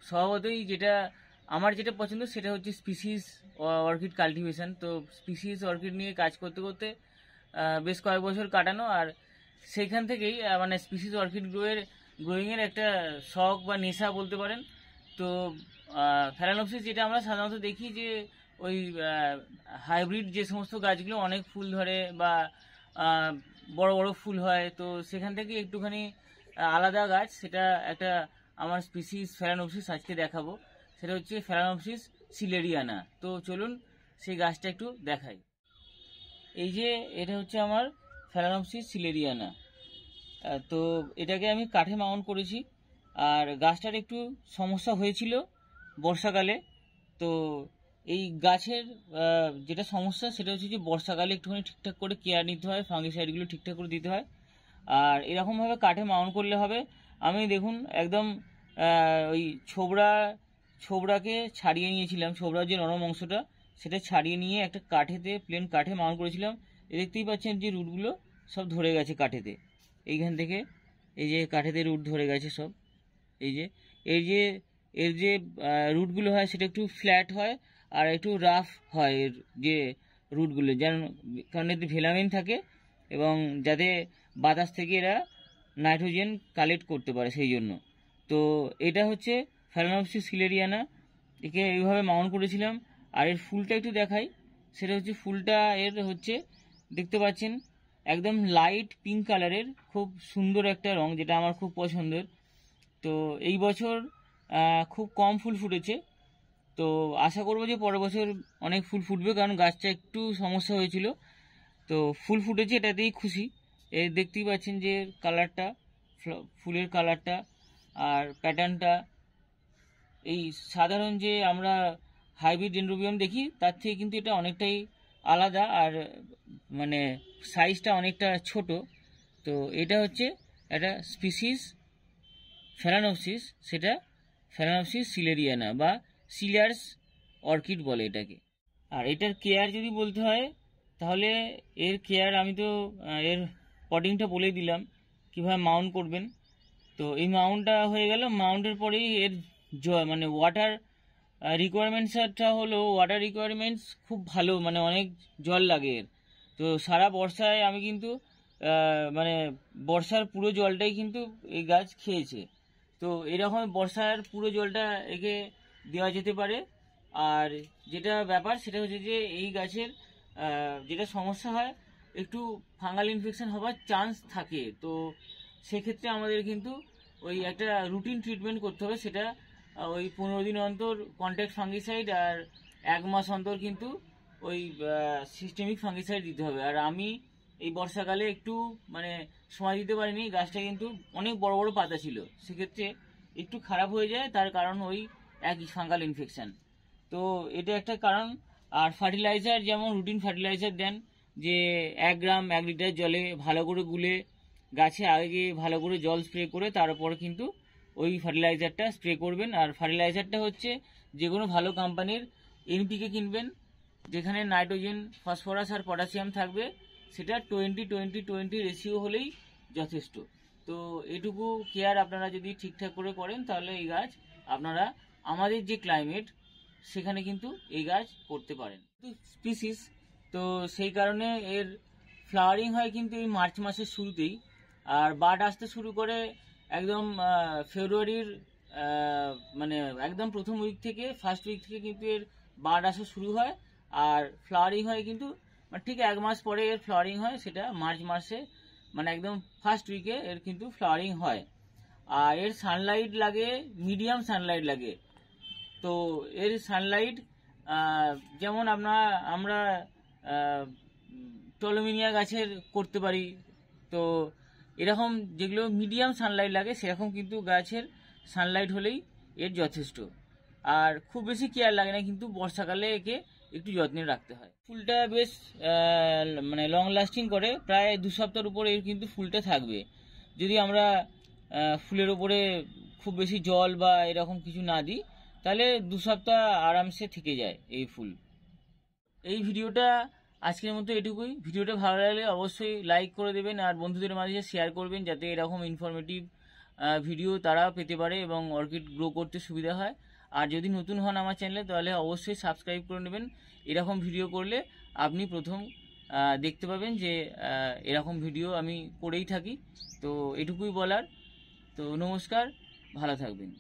স্বভাবতই আমার যেটা পছন্দ সেটা হচ্ছে স্পিসিস অর্কিড কাল্টিভেশন। তো স্পিসিস অর্কিড নিয়ে কাজ করতে করতে বেশ কয়েক বছর কাটানো, আর সেইখান থেকেই মানে স্পিসিস অর্কিড গ্রোয়িংয়ের একটা শখ বা নেশা বলতে পারেন। তো ফ্যালানোপসিস যেটা আমরা সাধারণত দেখি যে ওই হাইব্রিড যে সমস্ত গাছগুলো অনেক ফুল ধরে বা বড় বড় ফুল হয়, তো সেখান থেকে একটুখানি আলাদা গাছ, সেটা একটা আমার স্পিসিস ফ্যালানোপসিস আজকে দেখাবো। সেটা হচ্ছে ফ্যালানোপসিস সিলেরিয়ানা। তো চলুন সেই গাছটা একটু দেখাই। এই যে এটা হচ্ছে আমার ফ্যালানোপসিস সিলেরিয়ানা। তো এটাকে আমি কাঠে মাউন্ট করেছি, আর গাছটার একটু সমস্যা হয়েছিল বর্ষাকালে। তো এই গাছের যেটা সমস্যা সেটা হচ্ছে যে বর্ষাকালে একটুখানি ঠিকঠাক করে কেয়ার নিতে হয়, ফাঙ্গিসাইডগুলো ঠিকঠাক করে দিতে হয়। আর এরকমভাবে কাঠে মাউন্ট করলে হবে। আমি দেখুন একদম ওই ছোবড়াকে ছাড়িয়ে নিয়েছিলাম, ছোবড়ার যে নরম অংশটা সেটা ছাড়িয়ে নিয়ে একটা প্লেন কাঠে মাউন্ট করেছিলাম। দেখতেই পাচ্ছেন যে রুটগুলো সব ধরে গেছে কাঠেতে। এইখান থেকে এই যে কাঠেতে রুট ধরে গেছে সব। এই যে এর যে রুটগুলো হয় সেটা একটু ফ্ল্যাট হয় আর একটু রাফ হয় এর যে রুটগুলো, কারণ এতে ভেলামিন থাকে এবং যাতে বাতাস থেকে এরা নাইট্রোজেন কালেক্ট করতে পারে সেই জন্য। তো এটা হচ্ছে ফ্যালানোপসিস সিলেরিয়ানা, একে এইভাবে মাউন্ট করেছিলাম। আর এর ফুলটা একটু দেখাই। সেটা হচ্ছে ফুলটা এর হচ্ছে দেখতে পাচ্ছেন একদম লাইট পিঙ্ক কালারের, খুব সুন্দর একটা রং, যেটা আমার খুব পছন্দের। তো এই বছর খুব কম ফুল ফুটেছে, তো আশা করবো যে পরের বছর অনেক ফুল ফুটবে, কারণ গাছটা একটু সমস্যা হয়েছিল। তো ফুল ফুটেছে, এটাতেই খুশি। এই দেখতেই পাচ্ছেন যে কালারটা, ফুলের কালারটা আর প্যাটার্নটা এই সাধারণ যে আমরা হাইব্রিড ডেনড্রোবিয়াম দেখি তার থেকে কিন্তু এটা অনেকটাই আলাদা, আর মানে সাইজটা অনেকটা ছোট। তো এটা হচ্ছে একটা স্পিসিস ফ্যালানোপসিস, সেটা ফ্যালানোপসিস সিলেরিয়ানা বা সিলার্স অর্কিড বলে এটাকে। আর এটার কেয়ার যদি বলতে হয় তাহলে এর কেয়ার আমি তো এর পটিংটা বলে দিলাম কীভাবে মাউন্ট করবেন। তো এই মাউন্টটা হয়ে গেল, মাউন্টের পরেই এর মানে ওয়াটার রিকোয়ারমেন্টসটা হলো, ওয়াটার রিকোয়ারমেন্টস খুব ভালো, মানে অনেক জল লাগে এর। তো সারা বর্ষায় আমি কিন্তু মানে বর্ষার পুরো জলটাই কিন্তু এই গাছ খেয়েছে। তো এরকম বর্ষার পুরো জলটা একে দেওয়া যেতে পারে। আর যেটা ব্যাপার সেটা হচ্ছে যে এই গাছের যেটা সমস্যা হয়, একটু ফাঙ্গাল ইনফেকশন হওয়ার চান্স থাকে। তো সেক্ষেত্রে আমাদের কিন্তু ওই একটা রুটিন ট্রিটমেন্ট করতে হবে, সেটা ওই 15 দিন অন্তর কন্ট্যাক্ট ফাঙ্গিসাইড আর 1 মাস অন্তর কিন্তু ওই সিস্টেমিক ফাঙ্গিসাইড দিতে হবে। আর আমি এই বর্ষাকালে একটু মানে সময় দিতে পারিনি, গাছটা কিন্তু অনেক বড় বড় পাতা ছিল, সেক্ষেত্রে একটু খারাপ হয়ে যায়, তার কারণ ওই একই ফাঙ্গাল ইনফেকশন। তো এটা একটা কারণ। আর ফার্টিলাইজার, যেমন রুটিন ফার্টিলাইজার দেন, যে 1 গ্রাম 1 লিটার জলে ভালো করে গুলে গাছে আগে ভালো করে জল স্প্রে করে তারপর কিন্তু ওই ফার্টিলাইজারটা স্প্রে করবেন। আর ফার্টিলাইজারটা হচ্ছে যে কোনো ভালো কোম্পানির এনপিকে কিনবেন, যেখানে নাইট্রোজেন, ফসফরাস আর পটাশিয়াম থাকবে, সেটা 20-20-20 রেশিও হলেই যথেষ্ট। তো এটুকু কেয়ার আপনারা যদি ঠিকঠাক করে করেন তাহলে এই গাছ আপনারা আমাদের যে ক্লাইমেট সেখানে কিন্তু এই গাছ করতে পারেন। স্পিসিস, তো সেই কারণে এর ফ্লাওয়ারিং হয় কিন্তু এই মার্চ মাসের শুরুতেই, আর বাড আসতে শুরু করে একদম ফেব্রুয়ারির মানে একদম প্রথম উইক থেকে, ফার্স্ট উইক থেকে কিন্তু এর বাড আসা শুরু হয়। আর ফ্লাওয়ারিং হয় কিন্তু ঠিক 1 মাস পরে এর ফ্লাওয়ারিং হয়, সেটা মার্চ মাসে, মানে একদম ফার্স্ট উইকে এর কিন্তু ফ্লাওয়ারিং হয়। আর এর সানলাইট লাগে, মিডিয়াম সানলাইট লাগে। তো এর সানলাইট যেমন আমরা টলোমিনিয়া গাছের করতে পারি, তো এরকম যেগুলো মিডিয়াম সানলাইট লাগে সেরকম কিন্তু গাছের সানলাইট হলেই এর যথেষ্ট। আর খুব বেশি কেয়ার লাগে না, কিন্তু বর্ষাকালে একে একটু যত্নে রাখতে হয়। ফুলটা বেশ মানে লং লাস্টিং করে, প্রায় 2 সপ্তাহের উপরে এর কিন্তু ফুলটা থাকবে, যদি আমরা ফুলের উপরে খুব বেশি জল বা এরকম কিছু না দিই, তাহলে 2 সপ্তাহ আরামসে থেকে যায় এই ফুল। এই ভিডিওটা আজকের মতো এটুকুই। ভিডিওটা ভালো লাগলে অবশ্যই লাইক করে দেবেন আর বন্ধুদের মাঝে শেয়ার করবেন, যাতে এরকম ইনফরমেটিভ ভিডিও তারা পেতে পারে এবং অর্কিড গ্রো করতে সুবিধা হয়। আর যদি নতুন হন আমার চ্যানেলে তাহলে অবশ্যই সাবস্ক্রাইব করে নেবেন। এরকম ভিডিও করলে আপনি প্রথম দেখতে পাবেন যে এরকম ভিডিও আমি করেই থাকি। তো এটুকুই বলার। তো নমস্কার, ভালো থাকবেন।